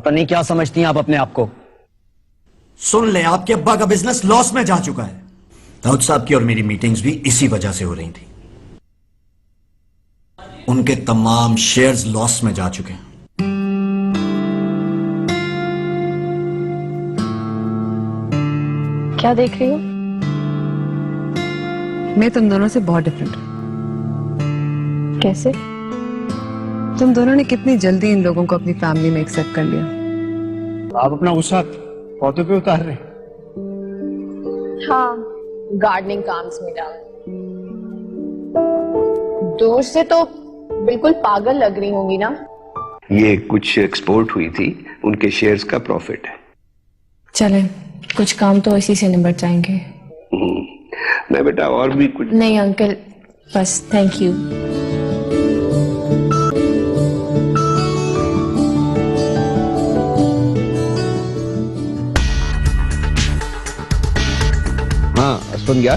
पता नहीं क्या समझती हैं आप अपने आप को। सुन ले, आपके अब्बा का बिजनेस लॉस में जा चुका है। दाऊद साहब की और मेरी मीटिंग्स भी इसी वजह से हो रही थी। उनके तमाम शेयर्स लॉस में जा चुके हैं। क्या देख रही हो? मैं तुम दोनों से बहुत डिफरेंट हूँ। कैसे? तुम दोनों ने कितनी जल्दी इन लोगों को अपनी फैमिली में एक्सेप्ट कर लिया। आप अपना गुस्सा पौधों पे उतार रहे? हाँ, गार्डनिंग काम्स में डाल। दूर से तो बिल्कुल पागल लग रही होंगी ना? ये कुछ एक्सपोर्ट हुई थी, उनके शेयर्स का प्रॉफिट है। चलें, कुछ काम तो इसी से निपट जाएंगे। मैं बेटा और भी कुछ नहीं अंकल, बस थैंक यू। हाँ अस्पन गया।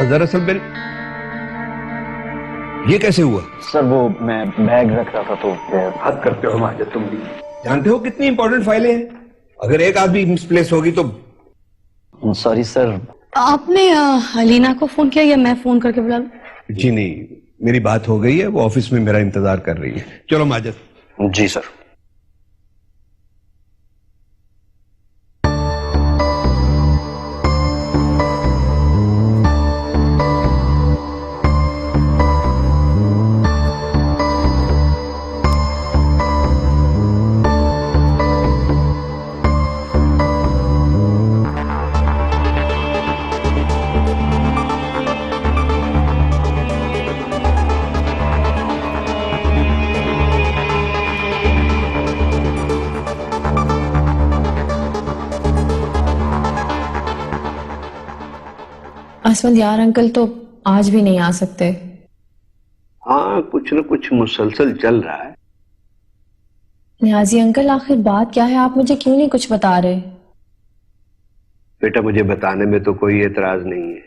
दरअसल बिल ये कैसे हुआ? सर वो मैं बैग रख रहा था तो। हद करते हो माजद, तुम भी जानते हो कितनी इंपॉर्टेंट फाइलें हैं। अगर एक आदमी मिसप्लेस होगी तो। Sorry sir. आपने अलीना को फोन किया या मैं फोन करके बुला लूं? जी नहीं, मेरी बात हो गई है, वो ऑफिस में मेरा इंतजार कर रही है। चलो माजद। जी सर। असवंद यार, अंकल तो आज भी नहीं आ सकते। हाँ, कुछ न कुछ मुसलसल चल रहा है। नियाजी अंकल, आखिर बात क्या है? आप मुझे क्यों नहीं कुछ बता रहे? बेटा मुझे बताने में तो कोई एतराज नहीं है,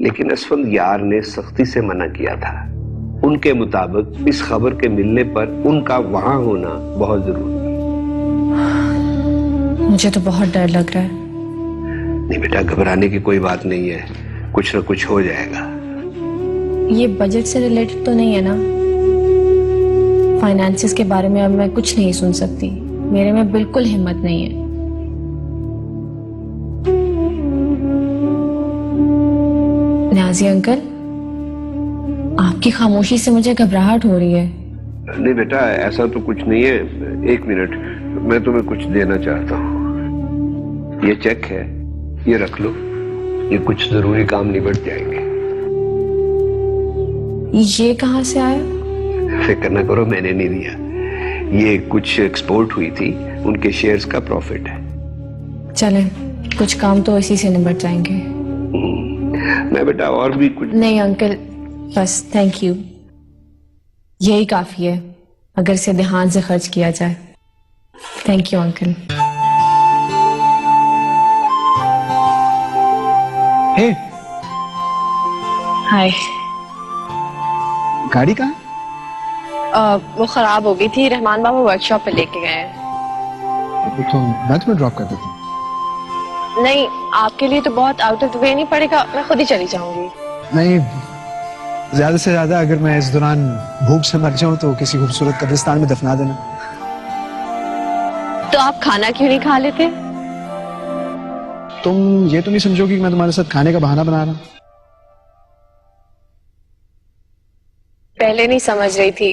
लेकिन असफंद यार ने सख्ती से मना किया था। उनके मुताबिक इस खबर के मिलने पर उनका वहां होना बहुत जरूरी है। मुझे तो बहुत डर लग रहा है। नहीं बेटा, घबराने की कोई बात नहीं है, कुछ न कुछ हो जाएगा। ये बजट से रिलेटेड तो नहीं है ना? फाइनेंसेस के बारे में अब मैं कुछ नहीं सुन सकती, मेरे में बिल्कुल हिम्मत नहीं है। नियाजी अंकल, आपकी खामोशी से मुझे घबराहट हो रही है। नहीं बेटा, ऐसा तो कुछ नहीं है। एक मिनट, मैं तुम्हें कुछ देना चाहता हूँ। ये चेक है, ये रख लो, ये कुछ जरूरी काम निपट जाएंगे। ये कहाँ से आया? फिक्र ना करो, मैंने नहीं दिया। ये कुछ एक्सपोर्ट हुई थी, उनके शेयर्स का प्रॉफिट है। चलें, कुछ काम तो इसी से निपट जाएंगे। मैं बेटा और भी कुछ। नहीं अंकल, बस थैंक यू, यही काफी है अगर इसे ध्यान से खर्च किया जाए। थैंक यू अंकल। Hey, hi. गाड़ी कहाँ? वो खराब हो गई थी, रहमान बाबा वर्कशॉप पे लेके गए हैं। तो मैं तुम्हें ड्रॉप कर देता हूँ। नहीं, आपके लिए तो बहुत आउट ऑफ द वे नहीं पड़ेगा, मैं खुद ही चली जाऊंगी। नहीं, ज्यादा से ज्यादा अगर मैं इस दौरान भूख से मर जाऊं तो किसी खूबसूरत कब्रिस्तान में दफना देना। तो आप खाना क्यों नहीं खा लेते? तुम ये तो नहीं समझोगी कि मैं तुम्हारे साथ खाने का बहाना बना रहा हूं? पहले नहीं समझ रही थी,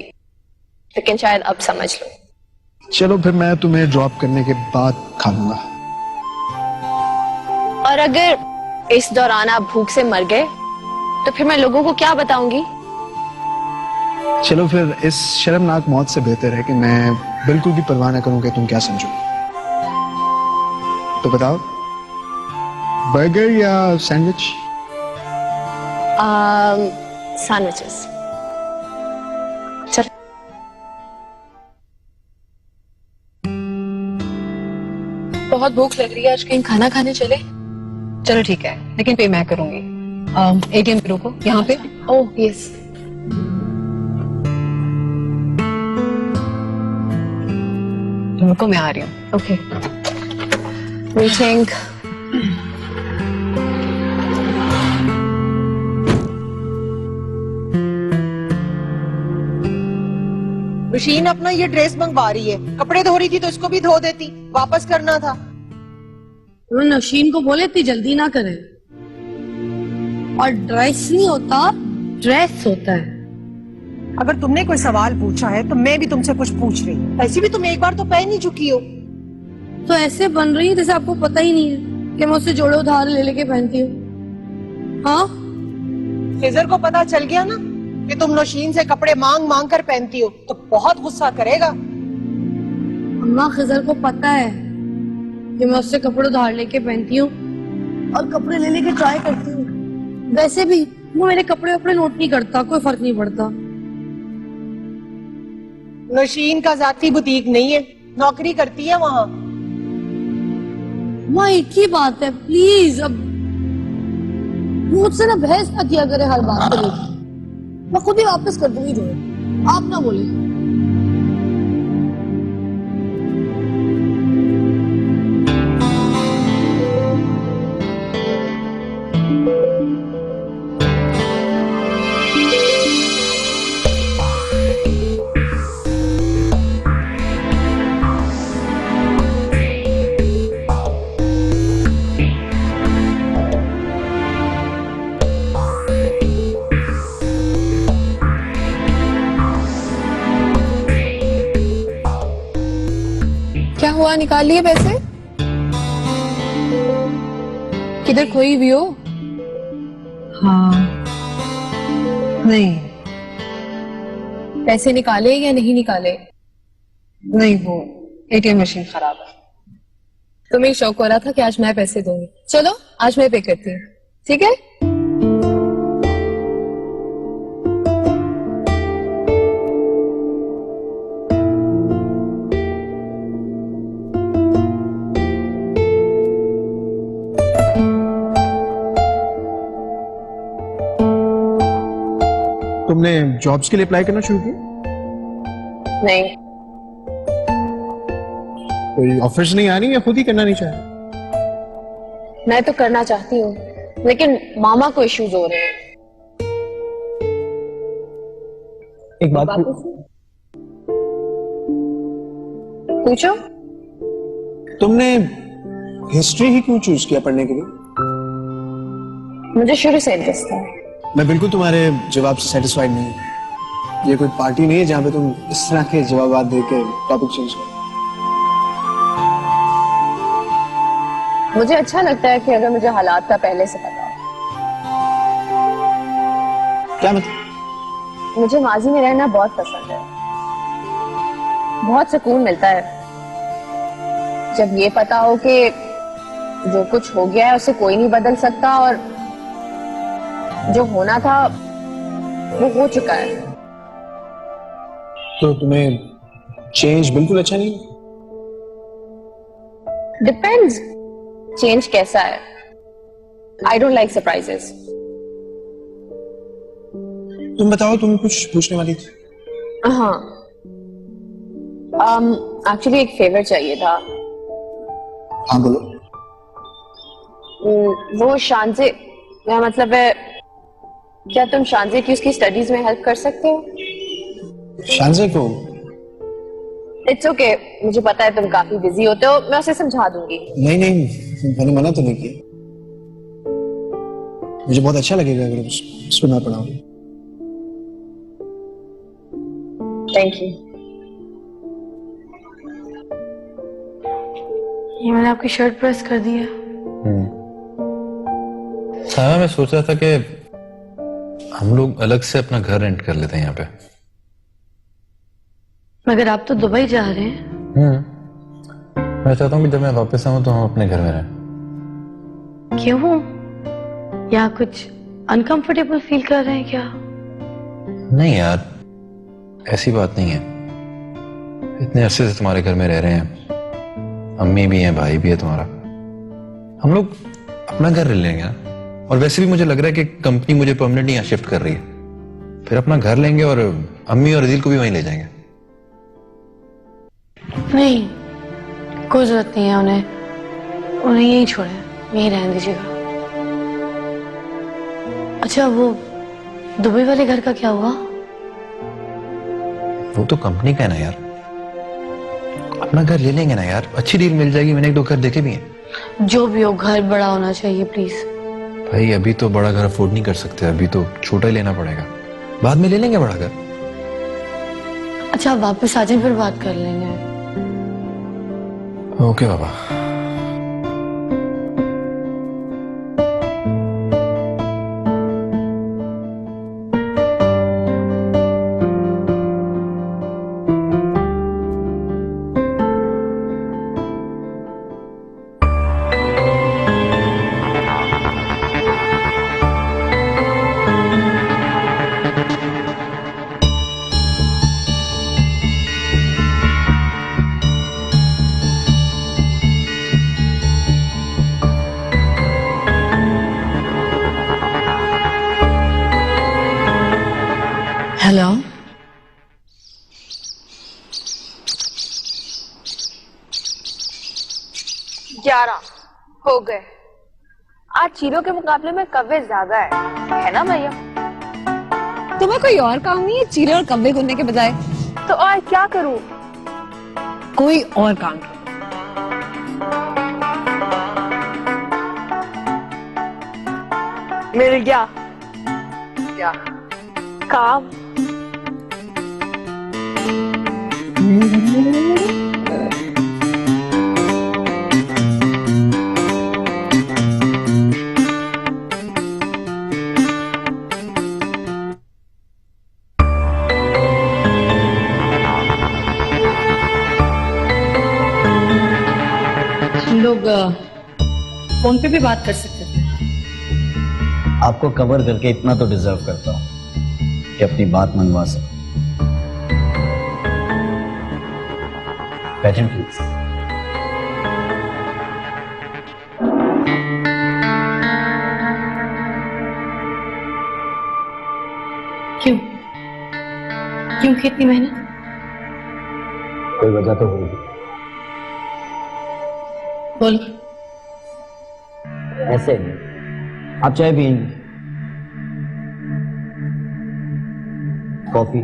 लेकिन शायद अब समझ लो। चलो फिर मैं तुम्हें ड्रॉप करने के बाद खा लूंगा। और अगर इस दौरान आप भूख से मर गए तो फिर मैं लोगों को क्या बताऊंगी? चलो फिर इस शर्मनाक मौत से बेहतर है कि मैं बिल्कुल भी परवाह न करूं कि तुम क्या समझोगी। तो बताओ, बर्गर या सैंडविच? सैंडविचेस। बहुत भूख लग रही है, आज कहीं खाना खाने चले। चलो ठीक है, लेकिन पे मैं करूंगी। एटीएम पे रुको, यहाँ पे। Oh yes. तुम रुको, मैं आ रही हूँ। ओके। वेटिंग। मशीन अपना ये ड्रेस मंगवा रही है, कपड़े धो रही थी तो इसको भी धो देती, वापस करना था। नशीन को बोले इतनी जल्दी ना करे। और ड्रेस नहीं होता, ड्रेस होता है। अगर तुमने कोई सवाल पूछा है तो मैं भी तुमसे कुछ पूछ रही हूँ। ऐसी भी तुम एक बार तो पहन ही चुकी हो। तो ऐसे बन रही है जैसे आपको पता ही नहीं है कि मैं उससे जोड़े उधार ले लेके पहनती हूँ। हाँ, खिजर को पता चल गया ना कि तुम नौशीन से कपड़े मांग मांग कर पहनती हो तो बहुत गुस्सा करेगा। अम्मा, खिजर को पता है कि मैं उससे कपड़े उधार लेके पहनती हूँ और कपड़े ले लेके ट्राई करती हूँ। वैसे भी वो मेरे कपड़े वपड़े नोट नहीं करता, कोई फर्क नहीं पड़ता। नौशीन का जाती बुटीक नहीं है, नौकरी करती है वहाँ। माँ एक ही बात है, प्लीज अब मुझसे ना बहस ना किया करे हर बात को लेकर। मैं खुद ही वापस कर दूंगी, जो आप ना बोले। क्या हुआ, निकाल लिए पैसे? किधर खोई भी हो? हाँ, नहीं पैसे निकाले या नहीं निकाले? नहीं, वो एटीएम मशीन खराब है। तुम्हें शौक हो रहा था कि आज मैं पैसे दूंगी। चलो आज मैं पे करती हूँ, ठीक है? तुमने जॉब्स के लिए अप्लाई करना शुरू किया? नहीं। कोई ऑफर्स नहीं आ रही या खुद ही करना नहीं चाह रही? मैं तो करना चाहती हूँ लेकिन मामा को इश्यूज हो रहे हैं। एक बात पूछो। तुमने हिस्ट्री ही क्यों चूज किया पढ़ने के लिए? मुझे शुरू से इंटरेस्ट था। मैं बिल्कुल तुम्हारे जवाब से सेटिस्फाइड नहीं हूँ। ये कोई पार्टी नहीं है जहाँ पे तुम इस तरह के जवाब दे के टॉपिक चेंज करो। मुझे अच्छा लगता है कि अगर मुझे हालात का पहले से पता हो। क्या मतलब? मुझे माजी में रहना बहुत पसंद है। बहुत सुकून मिलता है जब ये पता हो कि जो कुछ हो गया है उसे कोई नहीं बदल सकता और जो होना था वो हो चुका है। तो तुम्हें चेंज बिल्कुल अच्छा नहीं? डिपेंड्स चेंज कैसा है। I don't like surprises. तुम बताओ, तुम कुछ पूछने वाली थी? हाँ, एक्चुअली एक फेवर चाहिए था। हाँ बोलो। वो शांजे, मेरा मतलब है क्या तुम शांजे की उसकी स्टडीज में हेल्प कर सकते हो? शांजे को? इट्स ओके, मुझे पता है तुम काफी बिजी होते हो, मैं उसे समझा दूंगी। नहीं नहीं, मैंने मना तो नहीं किया। मुझे बहुत अच्छा लगेगा अगर उसको ना पढ़ाओगे। Thank you. ये मैंने आपकी शर्ट प्रेस कर दी है। साया, मैं सोच रहा था कि हम लोग अलग से अपना घर रेंट कर लेते हैं यहाँ पे। मगर आप तो दुबई जा रहे हैं। मैं चाहता हूँ कि जब मैं वापस आऊँ तो हम अपने घर में रहें। क्यों? या कुछ अनकंफर्टेबल फील कर रहे हैं क्या? नहीं यार, ऐसी बात नहीं है। इतने अरसे से तुम्हारे घर में रह रहे हैं, अम्मी भी है, भाई भी है तुम्हारा। हम लोग अपना घर ले लेंगे ना। और वैसे भी मुझे लग रहा है कि कंपनी मुझे परमानेंटली यहाँ शिफ्ट कर रही है। फिर अपना घर लेंगे और अम्मी और अदील को भी वहीं ले जाएंगे। नहीं, कोई जरूरत नहीं है उन्हें यहीं छोड़े, यहीं रहने दीजिएगा। अच्छा, वो दुबई वाले घर का क्या हुआ? वो तो कंपनी का है ना यार। अपना घर ले लेंगे ना यार, अच्छी डील मिल जाएगी। मैंने 1-2 घर देखे भी हैं। जो भी हो, घर बड़ा होना चाहिए प्लीज। भाई अभी तो बड़ा घर अफोर्ड नहीं कर सकते, अभी तो छोटा ही लेना पड़ेगा। बाद में ले लेंगे बड़ा घर। अच्छा, आप वापस आ जाए, फिर बात कर लेंगे। ओके बाबा। हेलो, हो गए। आज चीरों के मुकाबले में कव्वे ज्यादा है ना भैया? तुम्हें कोई और काम नहीं है चीरे और कब्बे करने के बजाय? तो और क्या करूं? कोई और काम करो। मिल गया क्या काम? लोग फोन पे भी बात कर सकते थे। आपको कवर करके इतना तो डिजर्व करता हूं कि अपनी बात मनवा सके। बैठें प्लीज। क्यों क्यों कितनी मेहनत? कोई वजह तो होगी। बोल। ऐसे नहीं, आप चाय पिएंगे? कॉफी?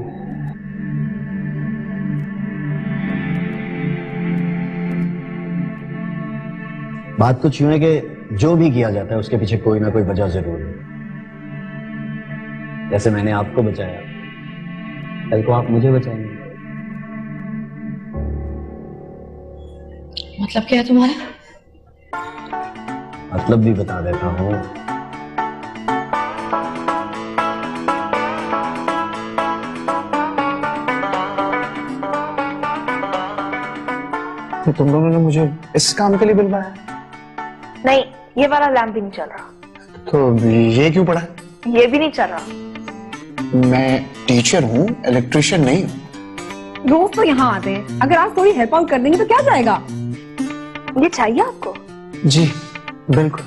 बात कुछ यूं है कि जो भी किया जाता है उसके पीछे कोई ना कोई वजह जरूर है। जैसे मैंने आपको बचाया, कल को आप मुझे बचाएंगे। मतलब क्या है तुम्हारा? मतलब भी बता देता हूं। तो तुम लोगों ने मुझे इस काम के लिए बुलवाया? नहीं, ये वाला लैंप भी नहीं चल रहा। तो ये क्यों पड़ा? ये भी नहीं चल रहा। मैं टीचर हूँ, इलेक्ट्रिशियन नहीं हूँ। रोज तो यहाँ आते हैं, अगर आज थोड़ी हेल्प आउट कर देंगे तो क्या जाएगा? ये चाहिए आपको? जी बिल्कुल।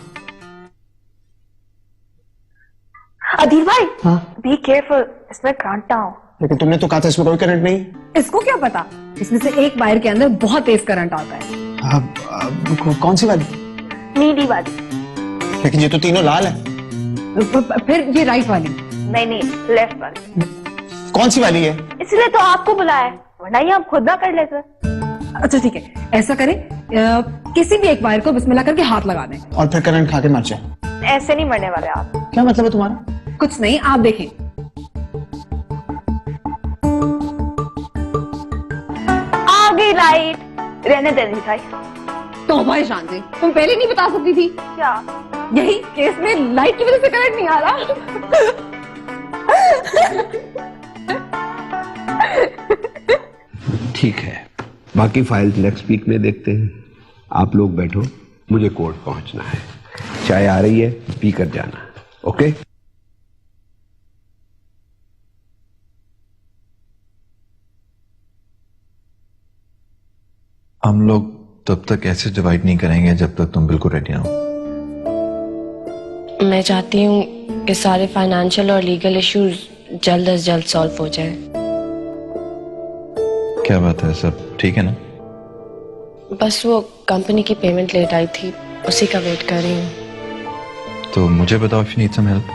अधीर भाई, हाँ? बी केयरफुल, इसमें करंट ना हो। लेकिन तुमने तो कहा था इसमें कोई करंट नहीं। इसको क्या पता, इसमें से एक वायर के अंदर बहुत तेज करंट आता है। कौन सी वाली? नीली वाली। लेकिन ये तो तीनों लाल है। फिर ये राइट वाली? नहीं नहीं, लेफ्ट वाली। कौन सी वाली है? इसलिए तो आपको बुलाया है, वरना ये आप खुद ना कर लेते। अच्छा ठीक है, ऐसा करें, किसी भी एक वायर को बिस्मिल्लाह करके हाथ लगा दें और फिर करंट खा के मर जाए। ऐसे नहीं मरने वाले आप। क्या मतलब है तुम्हारा? कुछ नहीं, आप देखें। आ गई लाइट। रहने देनी भाई। तो भाई शांति, तुम पहले नहीं बता सकती थी क्या? यही केस में लाइट की वजह से करंट नहीं आ रहा। ठीक है, बाकी फाइल्स नेक्स्ट वीक में देखते हैं। आप लोग बैठो, मुझे कोर्ट पहुंचना है। चाय आ रही है, पी कर जाना। ओके? हम लोग तब तक ऐसे डिवाइड नहीं करेंगे जब तक तुम बिल्कुल रेडी ना हो। मैं चाहती हूँ कि सारे फाइनेंशियल और लीगल इश्यूज जल्द से जल्द सॉल्व हो जाए। क्या बात है, सब ठीक है ना? बस वो कंपनी की पेमेंट लेट आई थी, उसी का वेट कर रही हूँ। तो मुझे बताओ if you need some help.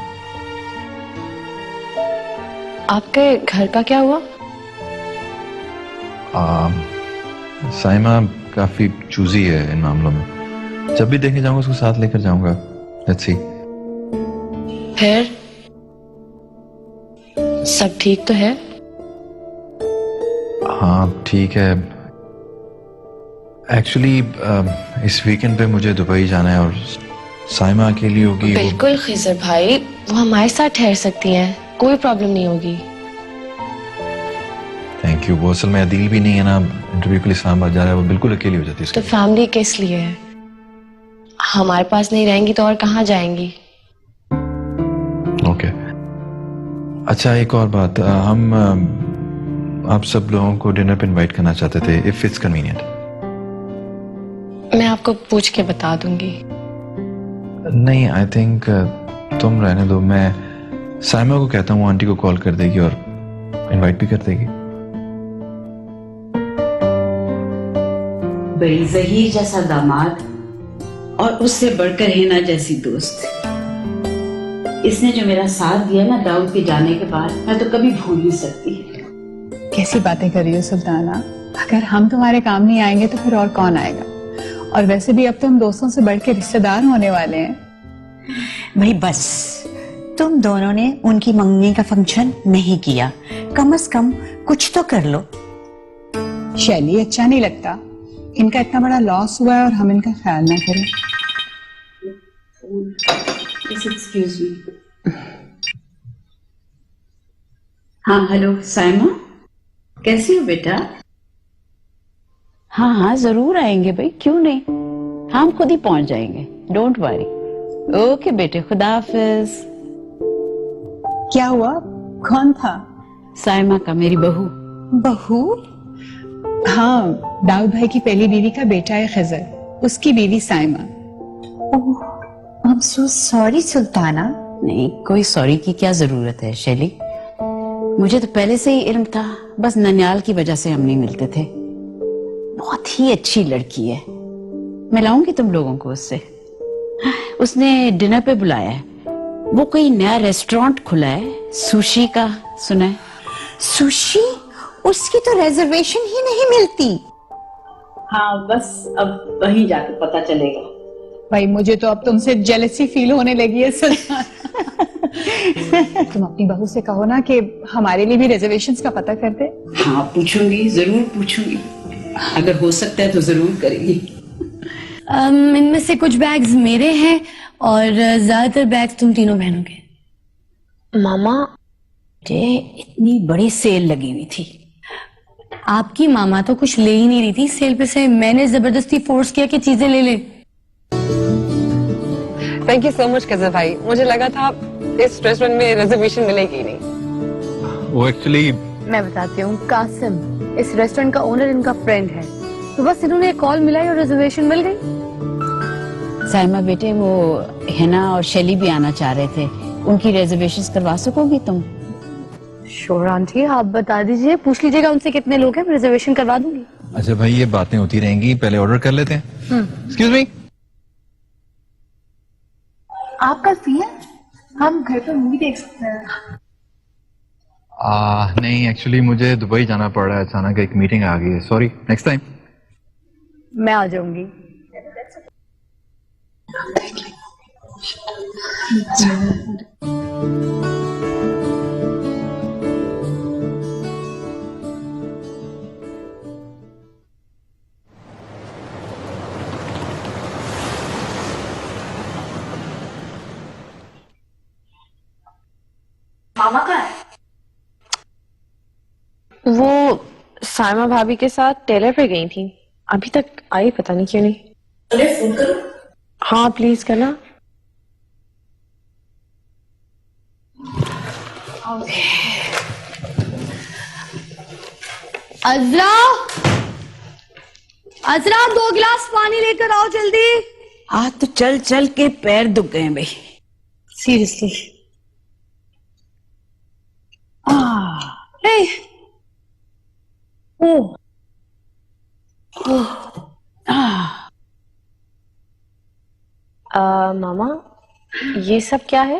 आपके घर का क्या हुआ? साइमा काफी चूजी है इन मामलों में। जब भी देखने जाऊंगा उसको साथ लेकर जाऊंगा। Let's see. फिर सब ठीक तो है? हाँ ठीक है। एक्चुअली इस वीकेंड पे मुझे दुबई जाना है और साइमा अकेली होगी। बिल्कुल खिजर भाई, वो हमारे साथ ठहर सकती हैं, कोई प्रॉब्लम नहीं होगी। Thank you. वो असल में अदील भी नहीं है ना, इंटरव्यू के लिए इस्लामाबाद जा रहा है, वो बिल्कुल अकेली हो जाती है। तो फैमिली किस लिए है? हमारे पास नहीं रहेंगी तो और कहाँ जाएंगी? ओके अच्छा, एक और बात, हम आप सब लोगों को डिनर पे इनवाइट करना चाहते थे, इफ इट्स कन्वीनियंट। मैं आपको पूछ के बता दूंगी। नहीं, आई थिंक तुम रहने दो। मैं साइमा को कहता हूँ, आंटी को कॉल कर देगी और इनवाइट भी कर देगी। बड़ी जहीर जैसा दामाद और उससे बढ़कर हिना जैसी दोस्त। इसने जो मेरा साथ दिया ना दाऊद के जाने के बाद, मैं तो कभी भूल नहीं सकती। कैसी बातें कर रही हो सुल्ताना? अगर हम तुम्हारे काम नहीं आएंगे तो फिर और कौन आएगा? और वैसे भी अब तो हम दोस्तों से बढ़ के रिश्तेदार होने वाले हैं। भाई बस, तुम दोनों ने उनकी मंगनी का फंक्शन नहीं किया, कम से कम कुछ तो कर लो। शैली, अच्छा नहीं लगता। इनका इतना बड़ा लॉस हुआ है और हम इनका ख्याल ना करें। Excuse me. हाँ हेलो साइमा, कैसी हो बेटा? हाँ हाँ जरूर आएंगे भाई, क्यों नहीं, हम खुद ही पहुंच जाएंगे, डोंट वरी। ओके बेटे, खुदा हाफिज। क्या हुआ? कौन था? साइमा का, मेरी बहू। बहू? हाँ, दाऊद भाई की पहली बीवी का बेटा है खिजर, उसकी बीवी Saima. I am so sorry Sultana. नहीं, कोई सॉरी की क्या जरूरत है शैली, मुझे तो पहले से ही इल्म था, बस ननियाल की वजह से हम नहीं मिलते थे। बहुत ही अच्छी लड़की है, मिलाऊंगी तुम लोगों को उससे। उसने डिनर पे बुलाया है, वो कोई नया रेस्टोरेंट खुला है सुशी का, सुना है? सुशी? उसकी तो रिजर्वेशन ही नहीं मिलती। हाँ बस अब वहीं जाकर पता चलेगा। भाई मुझे तो अब तुमसे जेलसी फील होने लगी है सुल्ताना। तुम अपनी बहू से कहो ना कि हमारे लिए भी रिजर्वेशंस का पता कर दे। हाँ पूछूंगी, जरूर पूछूंगी, अगर हो सकता है तो जरूर करेंगी। इनमें से कुछ बैग्स मेरे हैं और ज्यादातर बैग्स तुम तीनों बहनों के। मामा, इतनी बड़ी सेल लगी हुई थी। आपकी मामा तो कुछ ले ही नहीं रही थी सेल पे से, मैंने जबरदस्ती फोर्स किया कि चीजें ले ले। थैंक यू सो मच कजर भाई, मुझे लगा था इस रेस्टोरेंट में रिजर्वेशन मिलेगी नहीं। वो एक्चुअली मैं बताती हूँ, कासिम इस रेस्टोरेंट का ओनर इनका फ्रेंड है, तो बस इन्होंने कॉल मिलाई और रिजर्वेशन मिल गई। साइमा बेटे, वो हिना और शैली भी आना चाह रहे थे, उनकी रिजर्वेशंस करवा सकोगी तुम? श्योर आंटी, आप बता दीजिए, पूछ लीजिएगा उनसे कितने लोग हैं, मैं रिजर्वेशन करवा दूंगी। अच्छा भाई, ये बातें होती रहेंगी, पहले ऑर्डर कर लेते हैं। एक्सक्यूज मी, आपका फ्री है? हम घर पर मूवी देख सकते हैं। नहीं एक्चुअली मुझे दुबई जाना पड़ रहा है, अचानक एक मीटिंग आ गई है, सॉरी, नेक्स्ट टाइम। मैं आ जाऊंगी। मामा कहाँ है? वो साइमा भाभी के साथ टेलर पे गई थी, अभी तक आई पता नहीं क्यों नहीं। फोन करो। हाँ प्लीज करना। अज़रा, अजरा 2 गिलास पानी लेकर आओ जल्दी। आज तो चल चल के पैर दुख गए भाई, सीरियसली। हे ओ मामा ये सब क्या है?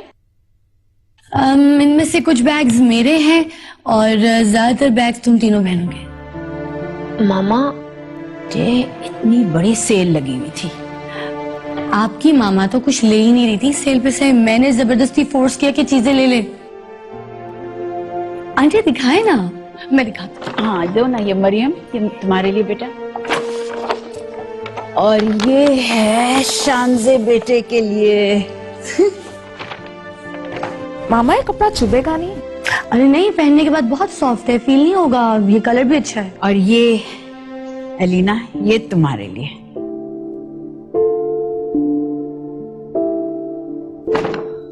इनमें से कुछ बैग्स मेरे हैं और ज्यादातर बैग्स तुम तीनों बहनों के। मामा ये इतनी बड़ी सेल लगी हुई थी। आपकी मामा तो कुछ ले ही नहीं रही थी सेल पे से, मैंने जबरदस्ती फोर्स किया कि चीजें ले ले। आंटी दिखाए ना, मैं दिखाती हूँ। हाँ दो ना, ये मरियम, ये तुम्हारे लिए बेटा, और ये है शानजे बेटे के लिए। मामा ये कपड़ा चुभेगा नहीं? अरे नहीं, पहनने के बाद बहुत सॉफ्ट है, फील नहीं होगा, ये कलर भी अच्छा है। और ये एलिना, ये तुम्हारे लिए।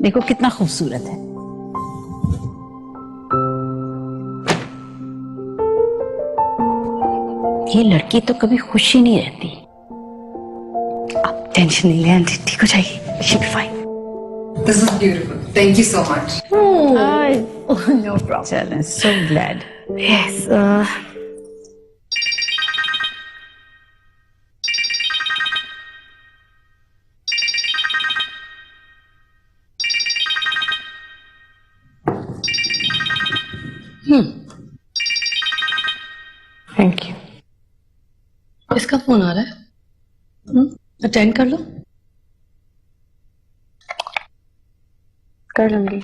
देखो कितना खूबसूरत है। ये लड़की तो कभी खुशी नहीं रहती। आप टेंशन नहीं ले आंटी, ठीक हो जाएगी, she be fine. This is beautiful. Thank you so much. No problem. चलें, so glad. Yes. Thank you. इसका फोन आ रहा है, अटेंड कर लो। कर लूंगी।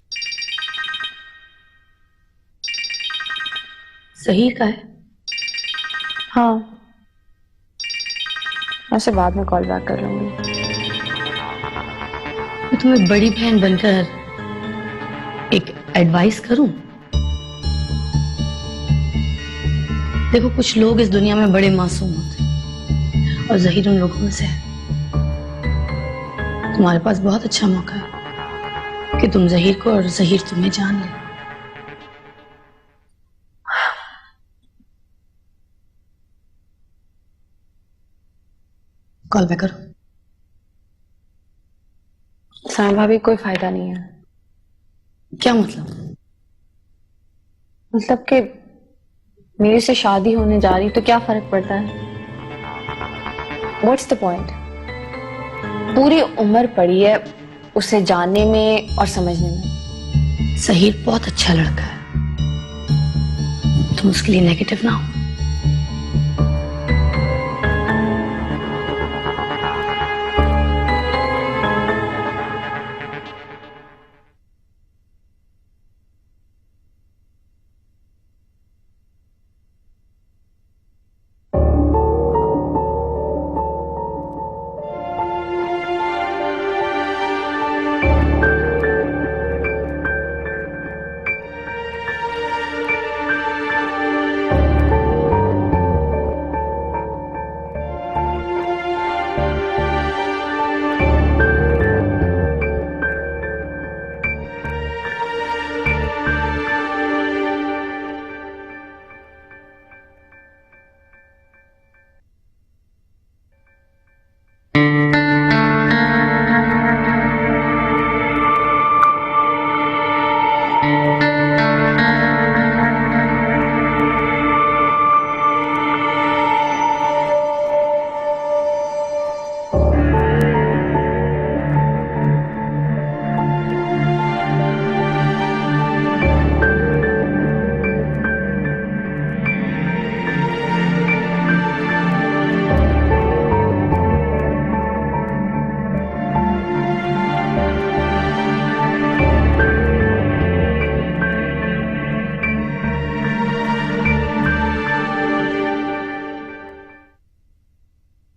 सही का है? हाँ, मैं उसे बाद में कॉल बैक कर लूंगी। मैं तुम्हें बड़ी बहन बनकर एक एडवाइस करूं? देखो, कुछ लोग इस दुनिया में बड़े मासूम होते हैं और ज़हीर उन लोगों में से है। तुम्हारे पास बहुत अच्छा मौका है कि तुम ज़हीर को और ज़हीर तुम्हें जान ले। कॉल बैक करो। साईं भाभी, कोई फायदा नहीं है। क्या मतलब? मतलब कि मेरे से शादी होने जा रही तो क्या फर्क पड़ता है? What's the point? पूरी उम्र पड़ी है उसे जानने में और समझने में। ज़हीर बहुत अच्छा लड़का है, तुम उसके लिए नेगेटिव ना हो।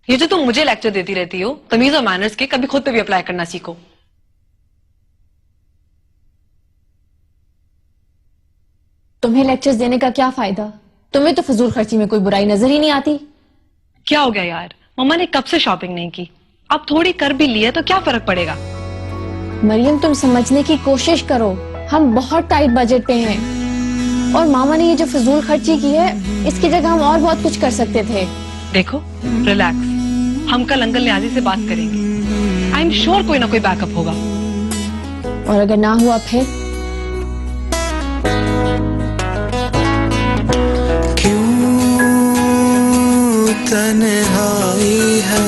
ये जो तुम मुझे लेक्चर देती रहती हो तमीज और मैनर्स के, कभी खुद पे भी अप्लाई करना सीखो। तुम्हें लेक्चर्स देने का क्या फायदा? तुम्हें तो फजूल खर्ची में कोई बुराई नजर ही नहीं आती। क्या हो गया यार, मम्मा ने कब से शॉपिंग नहीं की, अब थोड़ी कर भी ली है तो क्या फर्क पड़ेगा? मरियम, तुम समझने की कोशिश करो, हम बहुत टाइट बजट पे हैं और मामा ने ये जो फजूल खर्ची की है इसकी जगह हम और बहुत कुछ कर सकते थे। देखो रिलैक्स, हम कल अंकल न्याजी से बात करेंगे। आई एम श्योर कोई ना कोई बैकअप होगा। और अगर ना हुआ फिर? तन्हाई है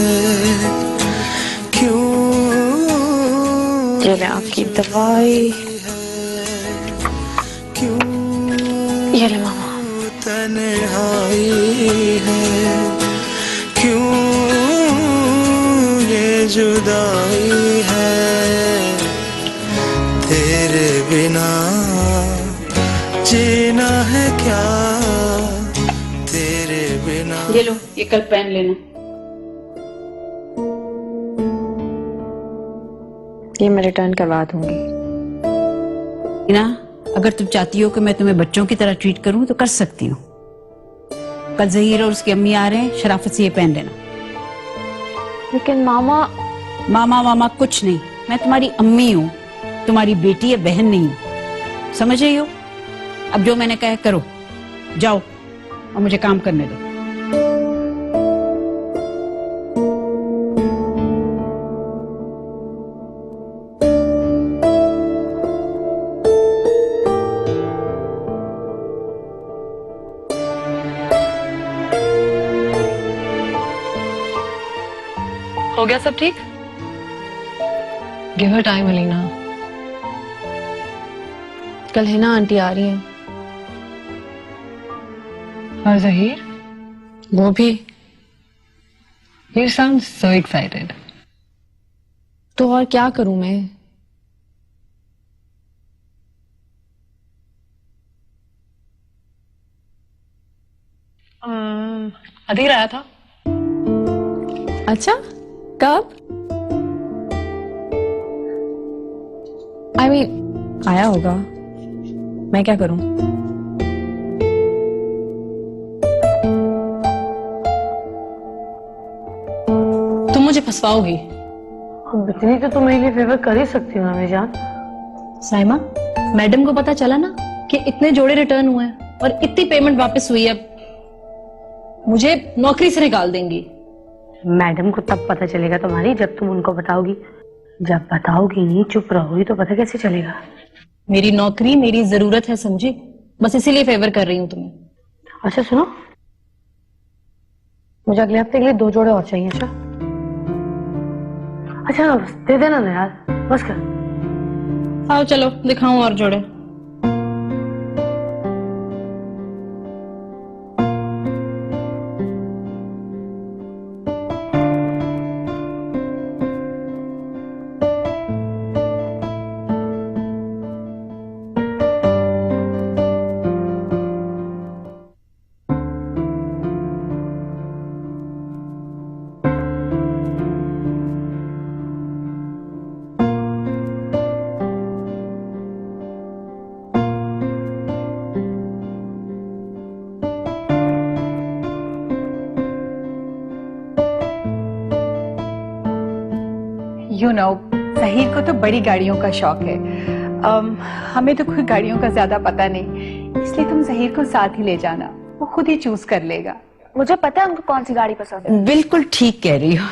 क्यों, ये ले आपकी दवाई, ये ले मामा। तन्हाई है क्यों, ये जुदाई है तेरे बिना जीना है क्या, तेरे बिना। ये लो, ये कल पेन लेना। ये मैं रिटर्न करवा दूंगी ना। अगर तुम चाहती हो कि मैं तुम्हें बच्चों की तरह ट्रीट करूं तो कर सकती हूँ। कल ज़हीर और उसकी अम्मी आ रहे हैं, शराफत से ये पेन लेना। लेकिन मामा। मामा कुछ नहीं, मैं तुम्हारी अम्मी हूँ, तुम्हारी बेटी या बहन नहीं हूँ, समझ रही हो? अब जो मैंने कहा करो, जाओ और मुझे काम करने दो। हो गया सब ठीक? Give her time Alina. कल हिना आंटी आ रही हैं। और ज़हीर? वो भी। You sound so excited. तो और क्या करूं मैं? अधीर आया था। अच्छा, कब? I mean, आया होगा, मैं क्या करूं? तुम मुझे फंसवाओगी। इतनी तो तुम मेरे लिए फेवर कर ही सकती हो ना मेरी जान। साइमा, मैडम को पता चला ना कि इतने जोड़े रिटर्न हुए हैं और इतनी पेमेंट वापस हुई है, मुझे नौकरी से निकाल देंगी। मैडम को तब पता चलेगा तुम्हारी जब तुम उनको बताओगी। जब बताओगी नहीं, चुप रहोगी तो पता कैसे चलेगा? मेरी नौकरी मेरी जरूरत है, समझी? बस इसीलिए फेवर कर रही हूँ तुम्हें। अच्छा सुनो, मुझे अगले हफ्ते के लिए 2 जोड़े और चाहिए। अच्छा ना, बस दे देना ना यार, बस कर। आओ चलो दिखाऊं और जोड़े। You know, ज़हीर को तो बड़ी गाड़ियों का शौक है। हमें तो कोई गाड़ियों का ज्यादा पता नहीं, इसलिए तुम ज़हीर को साथ ही ले जाना, वो खुद ही चूज कर लेगा। मुझे पता है उनको कौन सी गाड़ी पसंद है। बिल्कुल ठीक कह रही हो।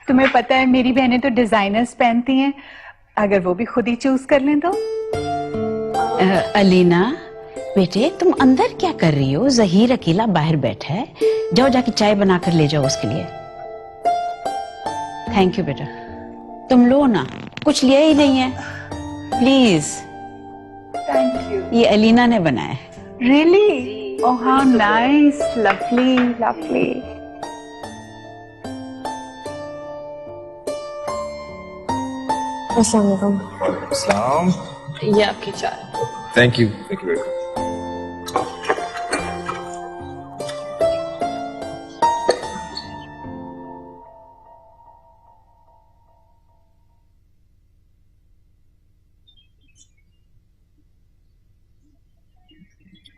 तुम्हें पता है मेरी बहनें तो डिजाइनर्स पहनती हैं, अगर वो भी खुद ही चूज कर लें तो। अलीना बेटे, तुम अंदर क्या कर रही हो? ज़हीर अकेला बाहर बैठा है, जाओ जाके चाय बनाकर ले जाओ उसके लिए। थैंक यू बेटा। तुम लो ना, कुछ लिया ही नहीं है, प्लीज। Thank you. ये अलीना ने बनाया है। Really? Oh how nice, lovely lovely. अस्सलाम वालेकुम। सलाम। ये आपकी चाय। Thank you very much.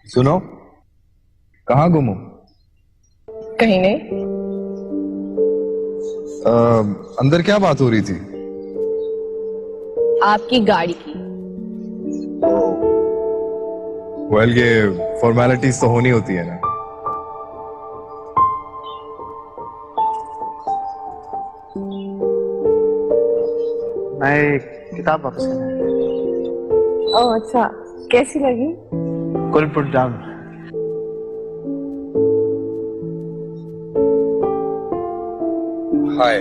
सुनो, कहाँ गुम हो? कहीं नहीं। अंदर क्या बात हो रही थी? आपकी गाड़ी की। वेल, ये फॉर्मेलिटीज तो होनी होती है ना। मैं एक किताब वापस करना है। ओह अच्छा, कैसी लगी? कुल पुट डाउन। हाय।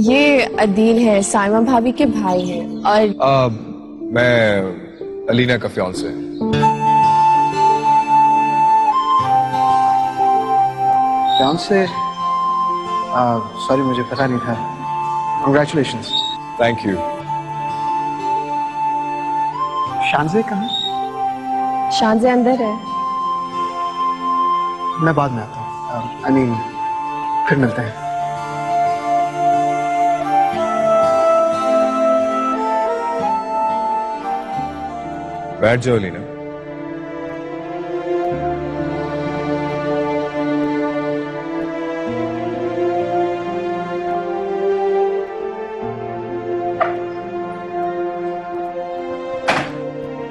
ये अदील है, साइमा भाभी के भाई हैं। और मैं अलीना का फियांसे। फियांसे? सॉरी, मुझे पता नहीं था। Congratulations. Thank you. शानजे कहाँ? शानजे अंदर है। मैं बाद में आता हूँ। I mean, फिर मिलते हैं। बैठ जाओ लीना।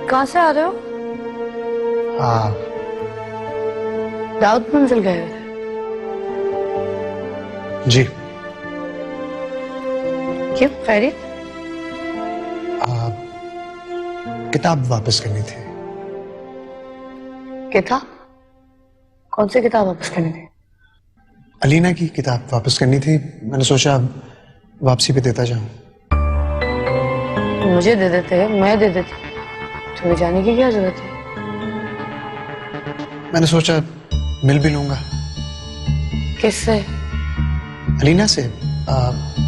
कहाँ से आ रहे हो? दाऊद मंजिल गए हुए थे। जी। क्यों खैरियत? किताब वापस करनी थी। किताब? कौन सी किताब वापस करनी थी? अलीना की किताब वापस करनी थी। मैंने सोचा वापसी पे देता जाऊं। मुझे दे देते, मैं दे देती, तुम्हें जाने की क्या जरूरत है? मैंने सोचा मिल भी लूंगा। किससे? अलीना से।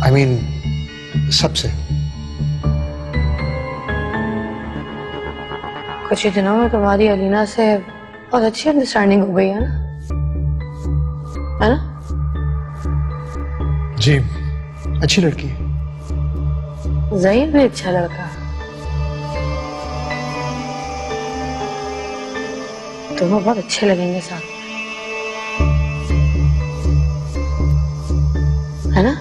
I mean, सबसे। कुछ ही दिनों में तुम्हारी अलीना से बहुत अच्छी अंडरस्टैंडिंग हो गई है ना? है ना? जी, अच्छी लड़की है। ज़हीर भी अच्छा लड़का है। तुम्हें बहुत अच्छे लगेंगे साथ में, है ना?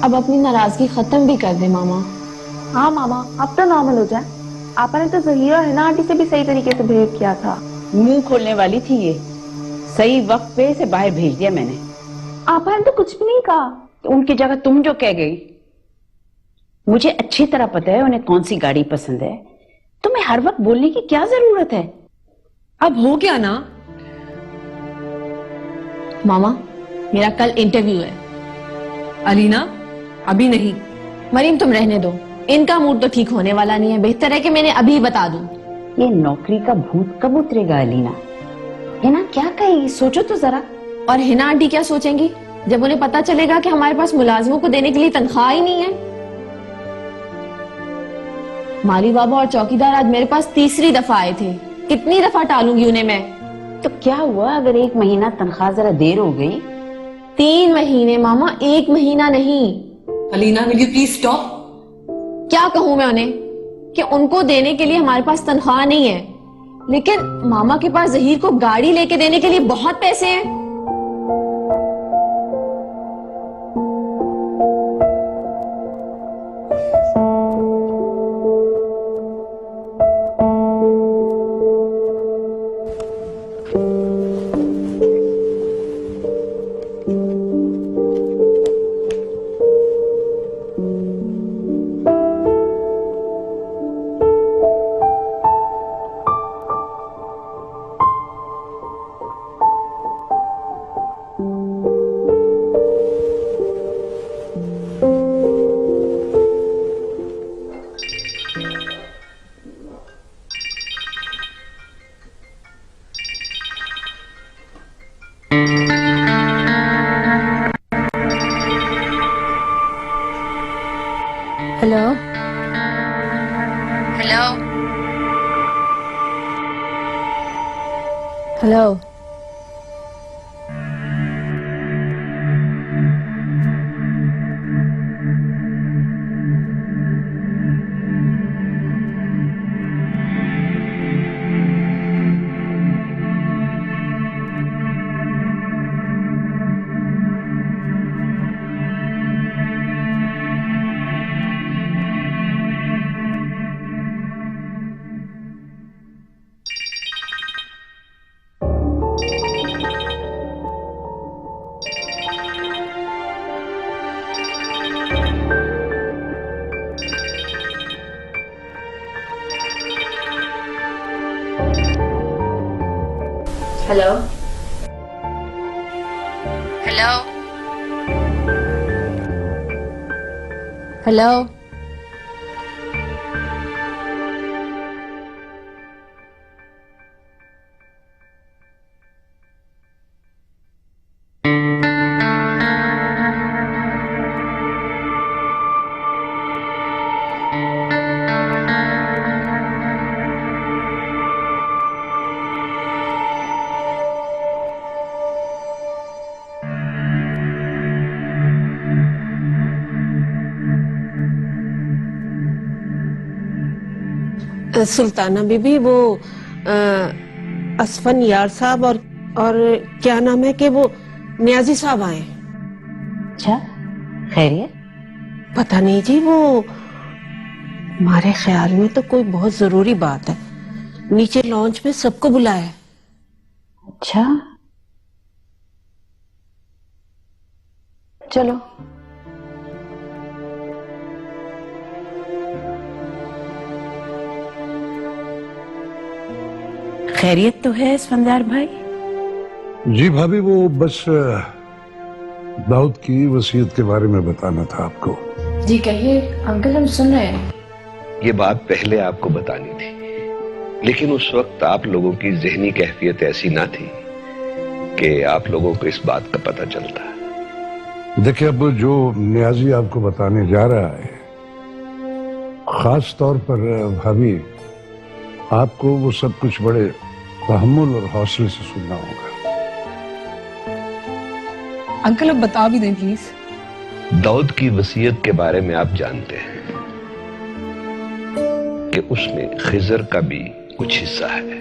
अब अपनी नाराजगी खत्म भी कर दे मामा। हाँ मामा, अब तो नॉर्मल हो जाए। आपने तो ज़हीर और हिना आंटी से भी सही तरीके से बिहेव किया था। मुंह खोलने वाली थी ये, सही वक्त पे इसे बाहर भेज दिया मैंने। आपने तो कुछ भी नहीं कहा। तो उनकी जगह तुम जो कह गई। मुझे अच्छी तरह पता है उन्हें कौन सी गाड़ी पसंद है। तुम्हें हर वक्त बोलने की क्या जरूरत है? अब हो गया ना मामा, मेरा कल इंटरव्यू है। अलीना अभी नहीं। मरीम तुम रहने दो, इनका मूड तो ठीक होने वाला नहीं है। बेहतर है कि मैंने अभी बता दूं। ये नौकरी का भूत कब उतरेगा अलीना? हिना क्या कहेगी, सोचो तो जरा। और हिना आंटी क्या सोचेंगी जब उन्हें पता चलेगा कि हमारे पास मुलाजिमों को देने के लिए तनख्वाह ही नहीं है? माली बाबा और चौकीदार आज मेरे पास तीसरी दफा आए थे। कितनी दफा टालूंगी उन्हें मैं? तो क्या हुआ अगर 1 महीना तनख्वाह जरा देर हो गई? 3 महीने मामा, 1 महीना नहीं। Alina will you please stop? क्या कहूं मैं उन्हें कि उनको देने के लिए हमारे पास तनख्वाह नहीं है, लेकिन मामा के पास ज़हीर को गाड़ी लेके देने के लिए बहुत पैसे हैं। Hello hello hello. Hello hello hello Sultana Bibi, वो असफन यार साहब और क्या नाम है कि वो नियाजी साहब आए। अच्छा, खैरियत? पता नहीं जी, वो हमारे ख्याल में तो कोई बहुत जरूरी बात है। नीचे लॉन्च में सबको बुलाया है। अच्छा, चलो। खैरियत तो है स्फंदार भाई? जी भाभी, वो बस दाऊद की वसीयत के बारे में बताना था आपको। जी कहिए अंकल, हम सुन रहे हैं। ये बात पहले आपको बतानी थी, लेकिन उस वक्त आप लोगों की जहनी कैफियत ऐसी ना थी कि आप लोगों को इस बात का पता चलता। देखिए, अब जो नियाजी आपको बताने जा रहा है, खास तौर पर भाभी, आपको वो सब कुछ बड़े तहम्मुल और हौसले से सुनना होगा। अंकल अब बता भी दें प्लीज। दाऊद की वसीयत के बारे में आप जानते हैं कि उसमें खिजर का भी कुछ हिस्सा है।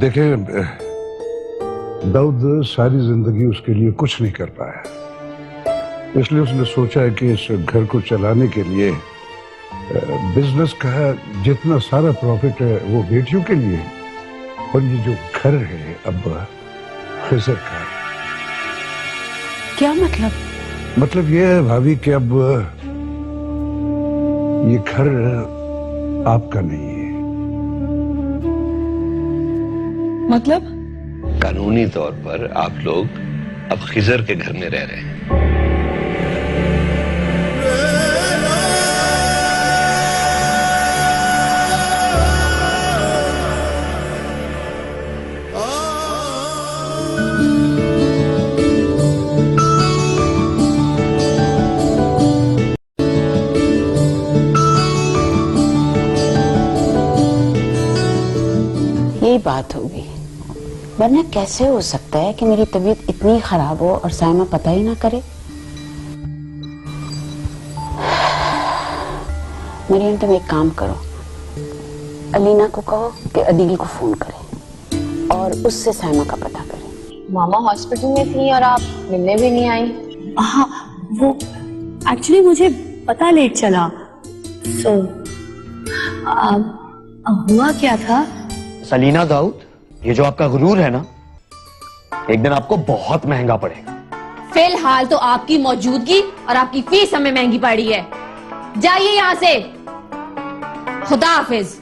देखें, दाऊद सारी जिंदगी उसके लिए कुछ नहीं कर पाया, इसलिए उसने सोचा है कि इस घर को चलाने के लिए बिजनेस का जितना सारा प्रॉफिट है वो बेटियों के लिए, और ये जो घर है अब खिजर का है। क्या मतलब? मतलब ये है भाभी कि अब ये घर आपका नहीं है। मतलब? कानूनी तौर पर आप लोग अब खिजर के घर में रह रहे हैं। यही बात होगी, वरना कैसे हो सकता है कि मेरी तबीयत इतनी खराब हो और सायमा पता ही ना करे। मरियम, तुम एक काम करो, अलीना को कहो कि अदील को फोन करे और उससे सायमा का पता करे। मामा हॉस्पिटल में थी और आप मिलने भी नहीं आई। हाँ, वो एक्चुअली मुझे पता लेट चला। सो हुआ क्या था? सलीना दाऊद, ये जो आपका गुरूर है ना, एक दिन आपको बहुत महंगा पड़ेगा। फिलहाल तो आपकी मौजूदगी और आपकी फीस हमें महंगी पड़ी है। जाइए यहाँ से। खुदा हाफिज।